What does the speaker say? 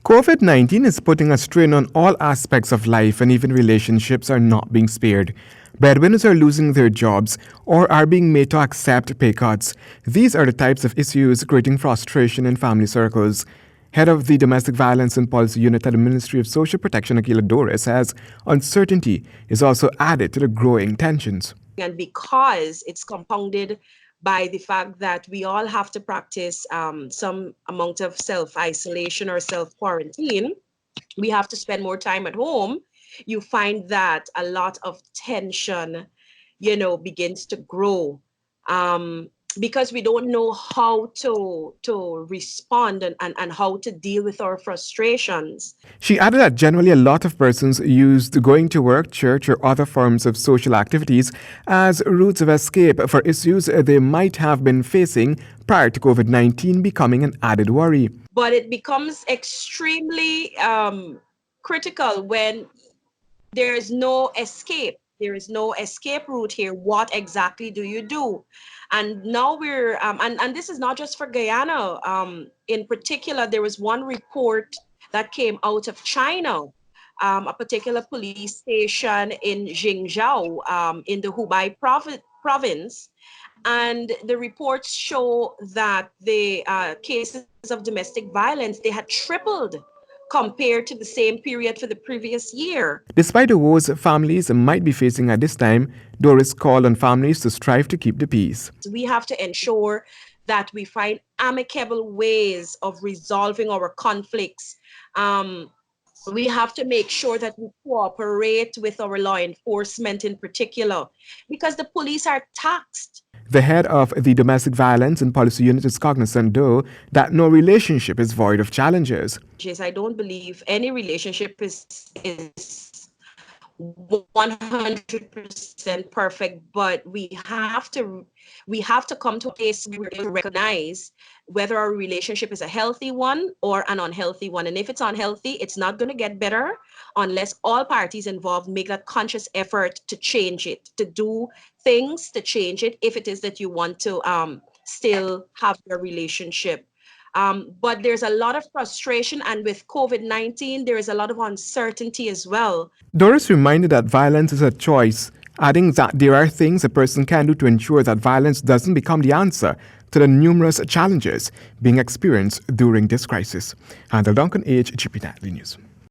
COVID-19 is putting a strain on all aspects of life, and even relationships are not being spared. Breadwinners are losing their jobs or are being made to accept pay cuts. These are the types of issues creating frustration in family circles. Head of the Domestic Violence and Policy Unit at the Ministry of Social Protection, Akila Dore, says uncertainty is also added to the growing tensions. And because it's compounded by the fact that we all have to practice some amount of self-isolation or self-quarantine, we have to spend more time at home. You find that a lot of tension, begins to grow because we don't know how to respond and how to deal with our frustrations. She added that generally a lot of persons used going to work, church, or other forms of social activities as routes of escape for issues they might have been facing prior to COVID-19 becoming an added worry. But it becomes extremely critical when there is no escape. There is no escape route here. What exactly do you do? And now we're, and this is not just for Guyana. In particular, there was one report that came out of China, a particular police station in Jingzhou, in the Hubei province. And the reports show that the cases of domestic violence, they had tripled compared to the same period for the previous year. Despite the woes families might be facing at this time, Doris called on families to strive to keep the peace. We have to ensure that we find amicable ways of resolving our conflicts. We have to make sure that we cooperate with our law enforcement in particular, because the police are taxed. The head of the Domestic Violence and Policy Unit is cognizant, though, that no relationship is void of challenges. I don't believe any relationship is 100% perfect, but we have to come to a place where we recognize whether our relationship is a healthy one or an unhealthy one. And if it's unhealthy, it's not going to get better unless all parties involved make that conscious effort to change it, to do things to change it if it is that you want to still have your relationship. But there's a lot of frustration, and with COVID-19, there is a lot of uncertainty as well. Doris reminded that violence is a choice, adding that there are things a person can do to ensure that violence doesn't become the answer to the numerous challenges being experienced during this crisis. Handell Duncan, HGP Nightly News.